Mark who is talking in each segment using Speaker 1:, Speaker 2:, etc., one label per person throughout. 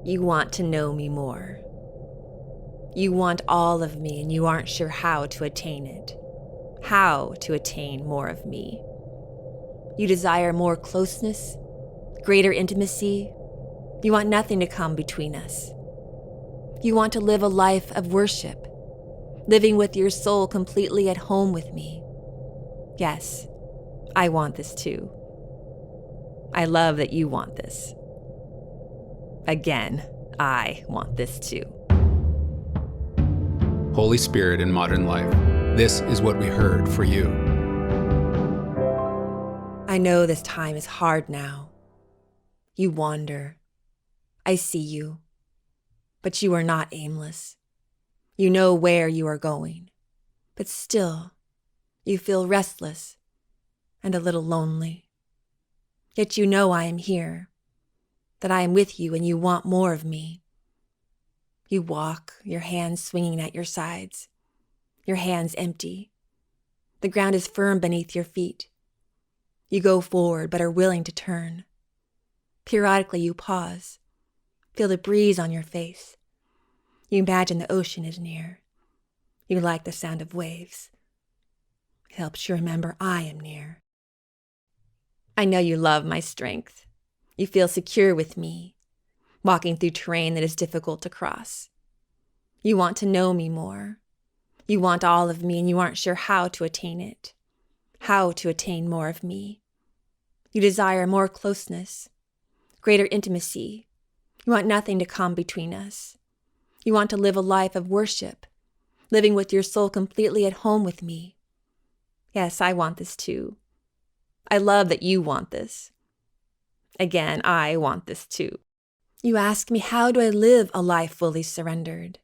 Speaker 1: You want to know me more. You want all of me, and you aren't sure how to attain it. How to attain more of me. You desire more closeness, greater intimacy. You want nothing to come between us. You want to live a life of worship, living with your soul completely at home with me. Yes, I want this too. I love that you want this. Again, I want this too.
Speaker 2: Holy Spirit in modern life, this is what we heard for you.
Speaker 1: I know this time is hard now. You wander. I see you. But you are not aimless. You know where you are going. But still, you feel restless and a little lonely. Yet you know I am here, that I am with you and you want more of me. You walk, your hands swinging at your sides, your hands empty. The ground is firm beneath your feet. You go forward but are willing to turn. Periodically you pause, feel the breeze on your face. You imagine the ocean is near. You like the sound of waves. It helps you remember I am near. I know you love my strength. You feel secure with me, walking through terrain that is difficult to cross. You want to know me more. You want all of me, and you aren't sure how to attain it. How to attain more of me. You desire more closeness, greater intimacy. You want nothing to come between us. You want to live a life of worship, living with your soul completely at home with me. Yes, I want this too. I love that you want this. Again, I want this too. You ask me, how do I live a life fully surrendered?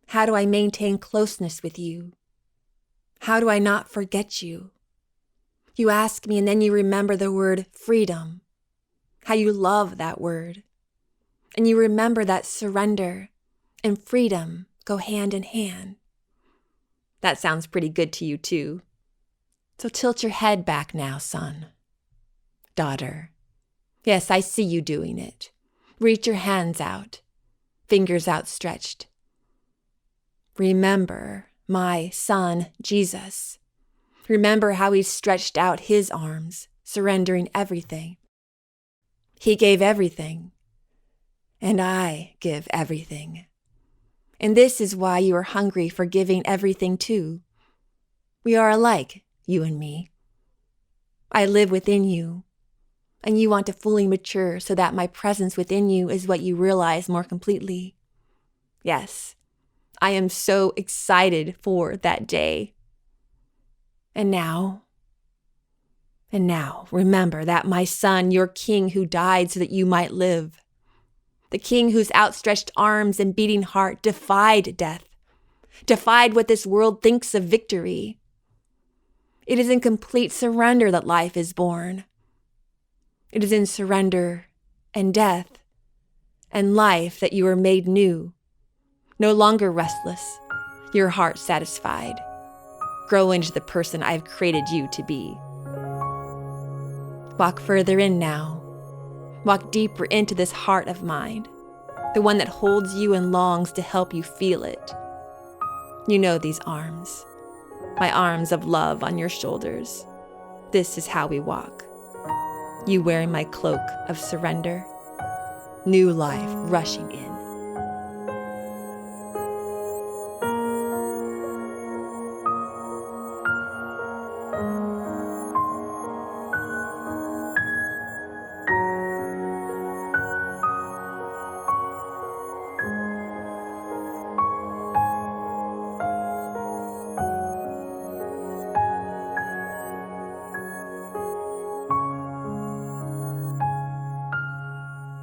Speaker 1: How do I maintain closeness with you? How do I not forget you? You ask me, and then you remember the word freedom, how you love that word. And you remember that surrender and freedom go hand in hand. That sounds pretty good to you too. So tilt your head back now, son. Daughter. Yes, I see you doing it. Reach your hands out, fingers outstretched. Remember my son, Jesus. Remember how he stretched out his arms, surrendering everything. He gave everything, and I give everything. And this is why you are hungry for giving everything too. We are alike, you and me. I live within you, and you want to fully mature so that my presence within you is what you realize more completely. Yes, I am so excited for that day. And now, remember that my son, your king who died so that you might live, the king whose outstretched arms and beating heart defied death, defied what this world thinks of victory. It is in complete surrender that life is born. It is in surrender and death and life that you are made new, no longer restless, your heart satisfied. Grow into the person I have created you to be. Walk further in now. Walk deeper into this heart of mine, the one that holds you and longs to help you feel it. You know these arms, my arms of love on your shoulders. This is how we walk. You wearing my cloak of surrender, new life rushing in.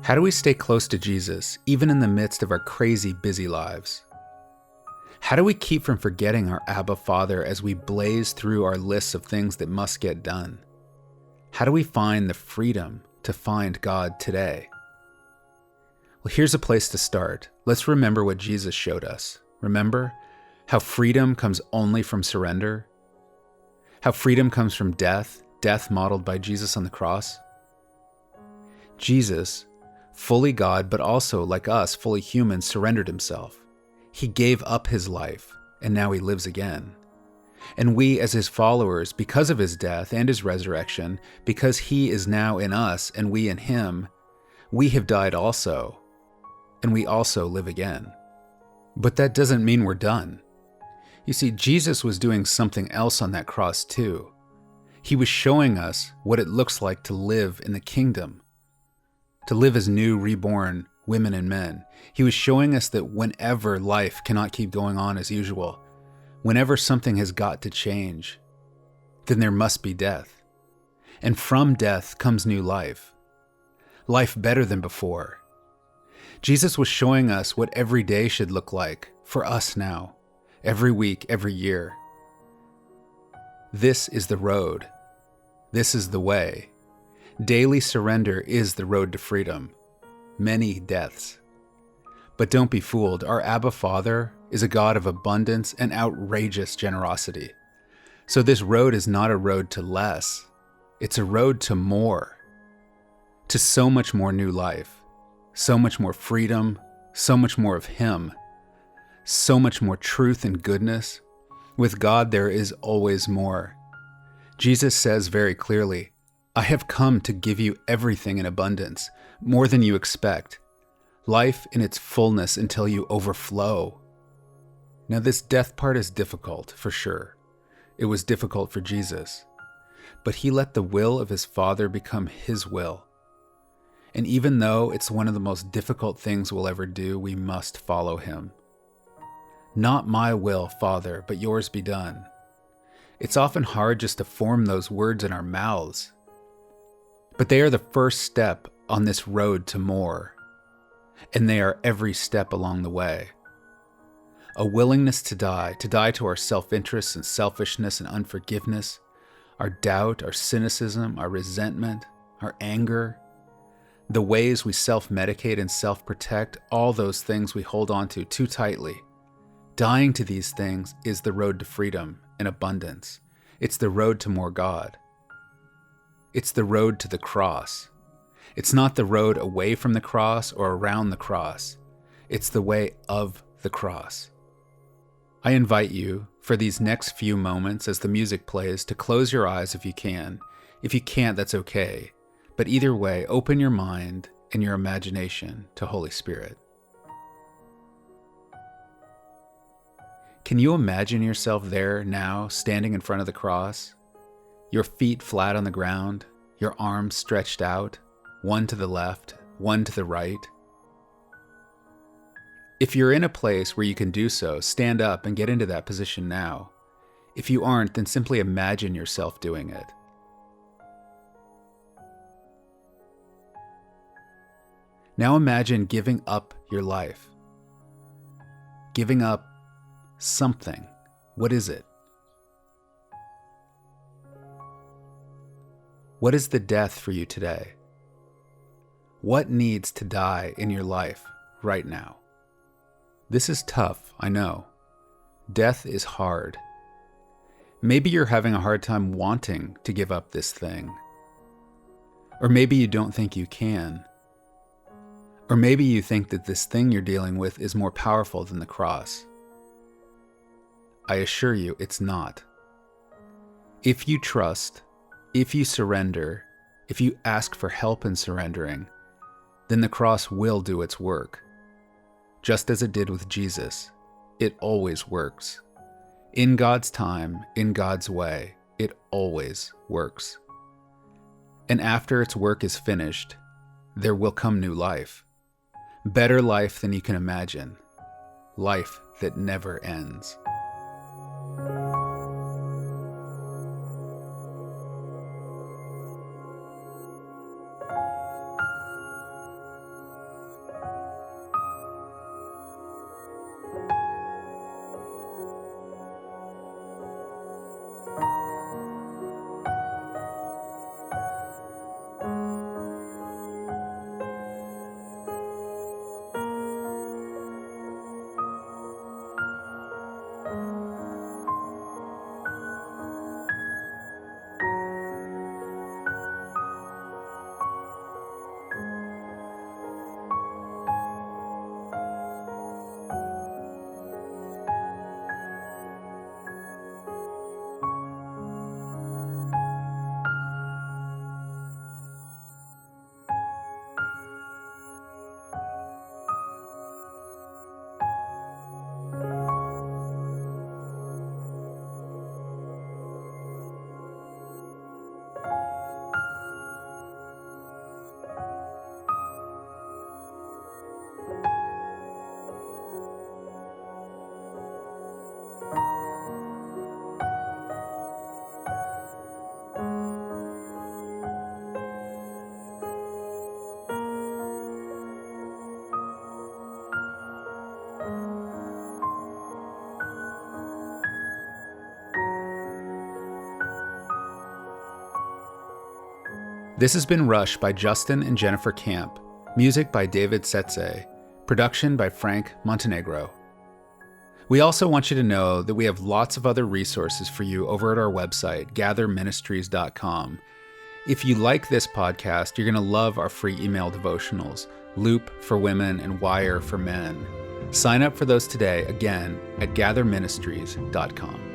Speaker 2: How do we stay close to Jesus, even in the midst of our crazy, busy lives? How do we keep from forgetting our Abba Father as we blaze through our lists of things that must get done? How do we find the freedom to find God today? Well, here's a place to start. Let's remember what Jesus showed us. Remember how freedom comes only from surrender? How freedom comes from death modeled by Jesus on the cross? Jesus Fully God, but also, like us, fully human, surrendered himself. He gave up his life, and now he lives again. And we, as his followers, because of his death and his resurrection, because he is now in us and we in him, we have died also, and we also live again. But that doesn't mean we're done. You see, Jesus was doing something else on that cross too. He was showing us what it looks like to live in the kingdom, to live as new, reborn women and men. He was showing us that whenever life cannot keep going on as usual, whenever something has got to change, then there must be death. And from death comes new life. Life better than before. Jesus was showing us what every day should look like for us now, every week, every year. This is the road. This is the way. Daily surrender is the road to freedom. Many deaths. But don't be fooled. Our Abba Father is a God of abundance and outrageous generosity. So this road is not a road to less. It's a road to more. To so much more new life. So much more freedom. So much more of Him. So much more truth and goodness. With God, there is always more. Jesus says very clearly, I have come to give you everything in abundance, more than you expect. Life in its fullness until you overflow. Now, this death part is difficult, for sure. It was difficult for Jesus. But He let the will of His Father become His will. And even though it's one of the most difficult things we'll ever do, we must follow Him. Not my will, Father, but yours be done. It's often hard just to form those words in our mouths. But they are the first step on this road to more. And they are every step along the way. A willingness to die to our self-interest and selfishness and unforgiveness, our doubt, our cynicism, our resentment, our anger, the ways we self-medicate and self-protect, all those things we hold on to too tightly. Dying to these things is the road to freedom and abundance. It's the road to more God. It's the road to the cross. It's not the road away from the cross or around the cross. It's the way of the cross. I invite you, for these next few moments as the music plays, to close your eyes if you can. If you can't, that's okay. But either way, open your mind and your imagination to Holy Spirit. Can you imagine yourself there now, standing in front of the cross? Your feet flat on the ground, your arms stretched out, one to the left, one to the right. If you're in a place where you can do so, stand up and get into that position now. If you aren't, then simply imagine yourself doing it. Now imagine giving up your life. Giving up something. What is it? What is the death for you today? What needs to die in your life right now? This is tough, I know. Death is hard. Maybe you're having a hard time wanting to give up this thing. Or maybe you don't think you can. Or maybe you think that this thing you're dealing with is more powerful than the cross. I assure you, it's not. If you trust, if you surrender, if you ask for help in surrendering, then the cross will do its work. Just as it did with Jesus, it always works. In God's time, in God's way, it always works. And after its work is finished, there will come new life. Better life than you can imagine. Life that never ends. This has been Rush by Justin and Jennifer Camp. Music by David Setze. Production by Frank Montenegro. We also want you to know that we have lots of other resources for you over at our website, gatherministries.com. If you like this podcast, you're going to love our free email devotionals, Loop for Women and Wire for Men. Sign up for those today, again, at gatherministries.com.